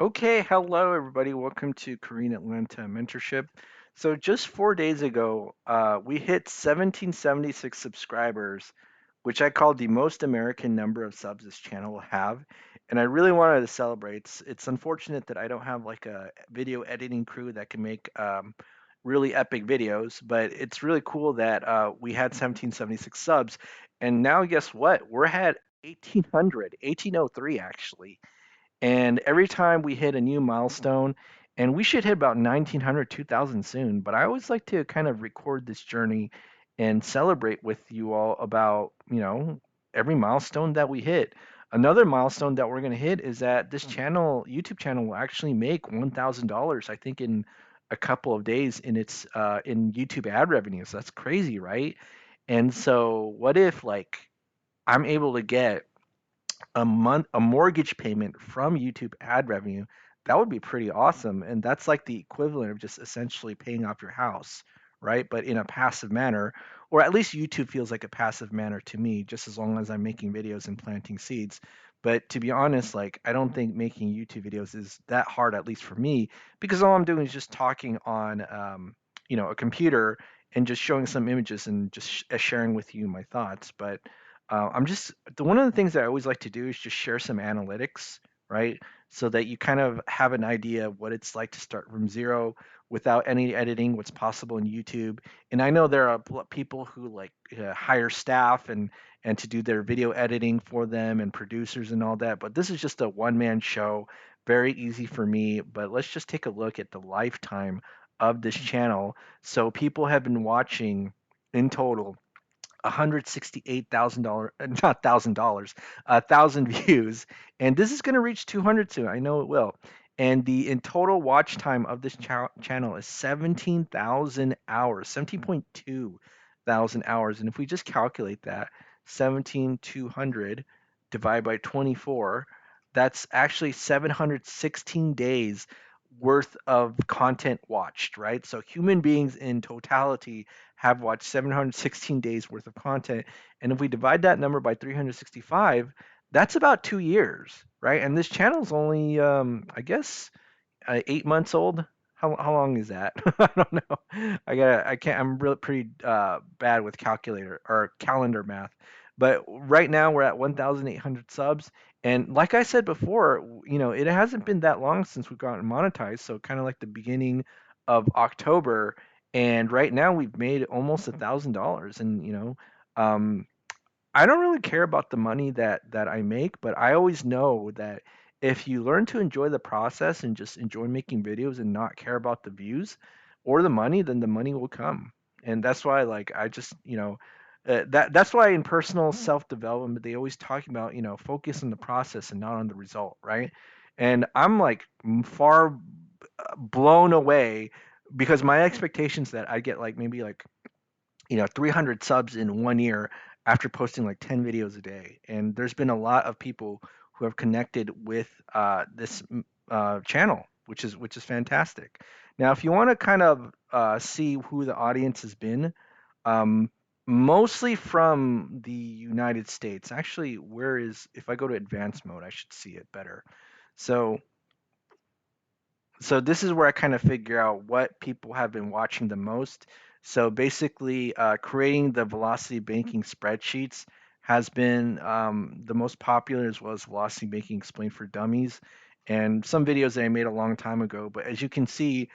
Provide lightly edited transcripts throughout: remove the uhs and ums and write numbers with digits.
Okay, hello everybody. Welcome to Korean Atlanta Mentorship. So just 4 days ago, we hit 1776 subscribers, which I call the most American number of subs this channel will have. And I really wanted to celebrate. It's unfortunate that I don't have like a video editing crew that can make really epic videos, but it's really cool that we had 1776 subs. And now guess what? We're at 1800, 1803 actually. And every time we hit a new milestone, and we should hit about 1900, 2000 soon, but I always like to kind of record this journey and celebrate with you all about, every milestone that we hit. Another milestone that we're going to hit is that this channel, YouTube channel, will actually make $1,000, I think, in a couple of days in YouTube ad revenue. So that's crazy, right? And so what if like I'm able to get a mortgage payment from YouTube ad revenue? That would be pretty awesome. And that's like the equivalent of just essentially paying off your house, right? But in a passive manner, or at least YouTube feels like a passive manner to me, just as long as I'm making videos and planting seeds. But to be honest, like I don't think making YouTube videos is that hard, at least for me, because all I'm doing is just talking on, a computer and just showing some images and just sharing with you my thoughts. But I'm just one of the things that I always like to do is just share some analytics, right? So that you kind of have an idea of what it's like to start from zero without any editing, what's possible in YouTube. And I know there are people who like hire staff and to do their video editing for them and producers and all that. But this is just a one man show, very easy for me. But let's just take a look at the lifetime of this channel. So people have been watching in total $168,000, not $1,000, 1,000 views, and this is going to reach 200 soon. I know it will. And the in total watch time of this channel is 17,000 hours, 17.2 thousand hours. And if we just calculate that, 17,200 divided by 24, that's actually 716 days worth of content watched, right? So human beings in totality have watched 716 days worth of content. And if we divide that number by 365, that's about 2 years, right? And this channel is only, I guess, 8 months old. How long is that? I don't know. I can't. I'm really pretty bad with calculator or calendar math. But right now we're at 1,800 subs, and like I said before, it hasn't been that long since we've gotten monetized. So kind of like the beginning of October, and right now we've made almost $1,000. And um, I don't really care about the money that I make, but I always know that if you learn to enjoy the process and just enjoy making videos and not care about the views or the money, then the money will come. And that's why, like, I just, that's why in personal self-development they always talk about, focus on the process and not on the result, right? And I'm like far blown away because my expectations that I get like maybe like 300 subs in 1 year after posting like 10 videos a day. And there's been a lot of people who have connected with this channel, which is fantastic. Now, if you want to kind of see who the audience has been, um, mostly from the United States. Actually, if I go to advanced mode, I should see it better. So so this is where I kind of figure out what people have been watching the most. So basically, creating the velocity banking spreadsheets has been the most popular, as well as velocity banking explained for dummies, and some videos that I made a long time ago. But as you can see,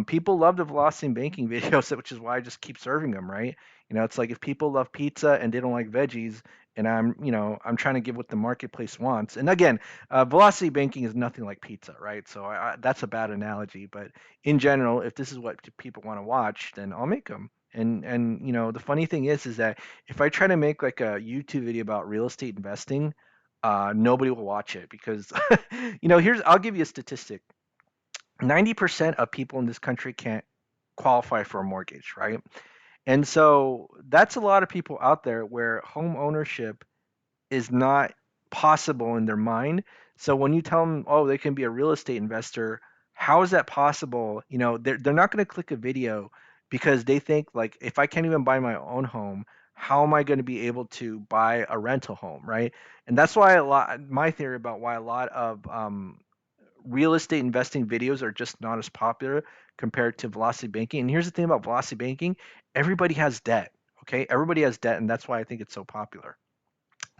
people love the velocity banking videos, which is why I just keep serving them, right? It's like if people love pizza and they don't like veggies, and I'm trying to give what the marketplace wants. And again, velocity banking is nothing like pizza, right? So that's a bad analogy, but in general, if this is what people want to watch, then I'll make them. And the funny thing is that if I try to make like a YouTube video about real estate investing, nobody will watch it because I'll give you a statistic. 90% of people in this country can't qualify for a mortgage, right? And so that's a lot of people out there where home ownership is not possible in their mind. So when you tell them, oh, they can be a real estate investor, how is that possible? They're not going to click a video because they think like, if I can't even buy my own home, how am I going to be able to buy a rental home, right? And that's why my theory about why a lot of real estate investing videos are just not as popular compared to velocity banking. And here's the thing about velocity banking: everybody has debt. Okay, everybody has debt, and that's why I think it's so popular.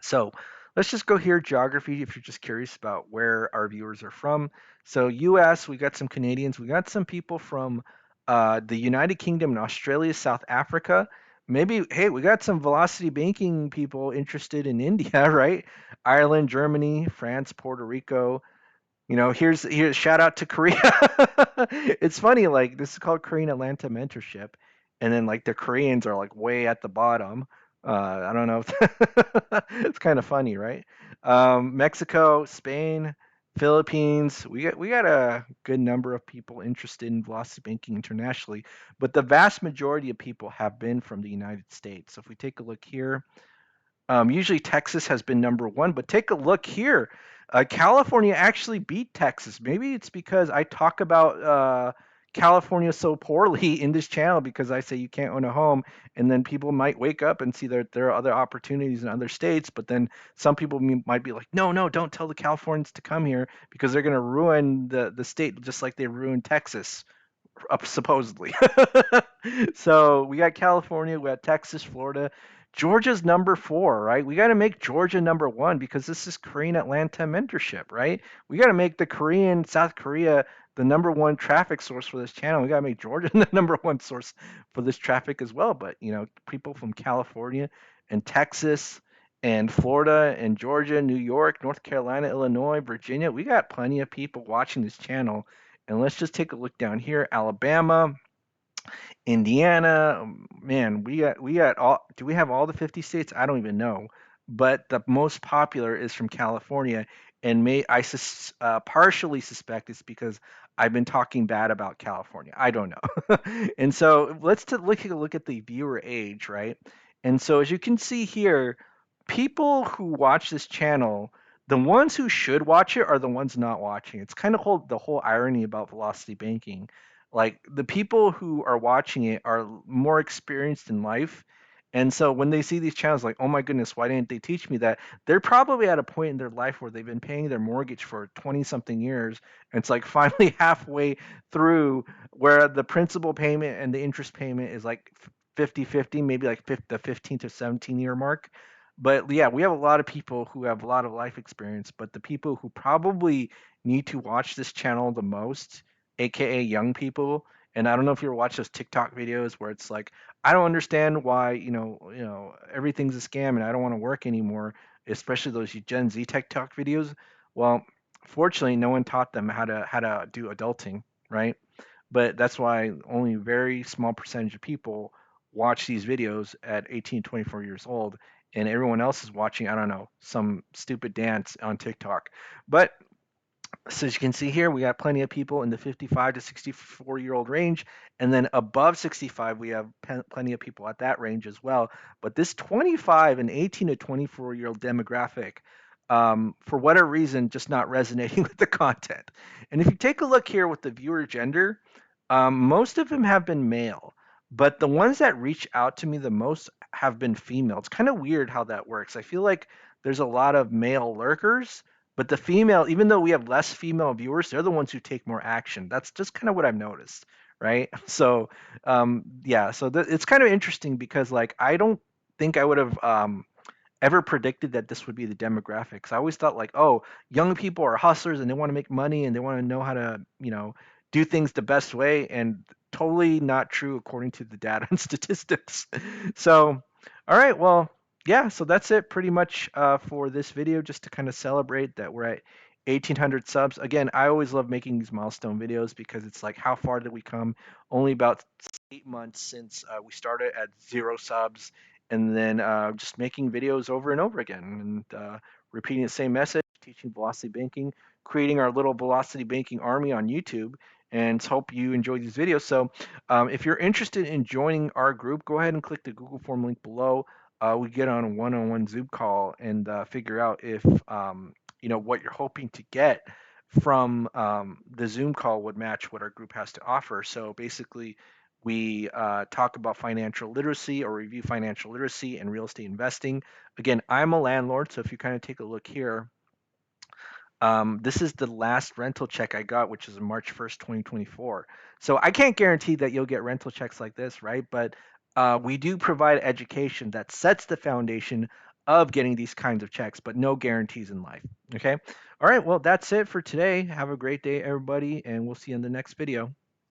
So let's just go here, geography, if you're just curious about where our viewers are from. So US, we got some Canadians, we got some people from the United Kingdom and Australia, South Africa. Maybe, hey, we got some velocity banking people interested in India, right? Ireland, Germany, France, Puerto Rico, here's shout out to Korea. It's funny, like this is called Korean Atlanta Mentorship, and then like the Koreans are like way at the bottom. I don't know. It's kind of funny, right? Mexico, Spain, Philippines. We got a good number of people interested in velocity banking internationally, but the vast majority of people have been from the United States. So if we take a look here, usually Texas has been number one, but take a look here. California actually beat Texas. Maybe it's because I talk about California so poorly in this channel because I say you can't own a home, and then people might wake up and see that there are other opportunities in other states. But then some people might be like, no, no, don't tell the Californians to come here because they're going to ruin the state just like they ruined Texas up supposedly. So we got California, we got Texas, Florida. Georgia's number four, right? We got to make Georgia number one because this is Korean Atlanta mentorship, right? We got to make the Korean South Korea the number one traffic source for this channel. We got to make Georgia the number one source for this traffic as well. But people from California and Texas and Florida and Georgia, New York, North Carolina, Illinois, Virginia, we got plenty of people watching this channel. And let's just take a look down here. Alabama, Indiana, man, we got all. Do we have all the 50 states? I don't even know. But the most popular is from California, and partially suspect it's because I've been talking bad about California. I don't know. And so take a look at the viewer age, right? And so as you can see here, people who watch this channel, the ones who should watch it are the ones not watching. It's kind of the whole irony about velocity banking. Like the people who are watching it are more experienced in life. And so when they see these channels, like, oh my goodness, why didn't they teach me that? They're probably at a point in their life where they've been paying their mortgage for 20 something years. And it's like finally halfway through where the principal payment and the interest payment is like 50-50, maybe like the 15 to 17-year mark. But yeah, we have a lot of people who have a lot of life experience, but the people who probably need to watch this channel the most, aka young people. And I don't know if you ever watch those TikTok videos where it's like, I don't understand why, everything's a scam and I don't want to work anymore, especially those Gen Z TikTok videos. Well, fortunately, no one taught them how to do adulting, right? But that's why only a very small percentage of people watch these videos at 18, 24 years old, and everyone else is watching, I don't know, some stupid dance on TikTok. But so as you can see here, we got plenty of people in the 55 to 64-year-old range, and then above 65, we have plenty of people at that range as well. But this 25 and 18 to 24-year-old demographic, for whatever reason, just not resonating with the content. And if you take a look here with the viewer gender, most of them have been male, but the ones that reach out to me the most have been female. It's kind of weird how that works. I feel like there's a lot of male lurkers, but the female, even though we have less female viewers, they're the ones who take more action. That's just kind of what I've noticed, right? So, yeah, so it's kind of interesting because like I don't think I would have ever predicted that this would be the demographics. I always thought like, oh, young people are hustlers and they want to make money and they want to know how to, do things the best way, and totally not true according to the data and statistics. So, all right, well, yeah, so that's it pretty much for this video, just to kind of celebrate that we're at 1,800 subs. Again, I always love making these milestone videos because it's like, how far did we come? Only about 8 months since we started at 0 subs, and then just making videos over and over again, and repeating the same message, teaching velocity banking, creating our little velocity banking army on YouTube, and hope you enjoy these videos. So if you're interested in joining our group, go ahead and click the Google form link below. We get on a one-on-one Zoom call and figure out if what you're hoping to get from the Zoom call would match what our group has to offer. So basically, we talk about financial literacy or review financial literacy and real estate investing. Again, I'm a landlord, so if you kind of take a look here, This is the last rental check I got, which is March 1st, 2024. So I can't guarantee that you'll get rental checks like this, right? But we do provide education that sets the foundation of getting these kinds of checks, but no guarantees in life. Okay. All right. Well, that's it for today. Have a great day, everybody, and we'll see you in the next video.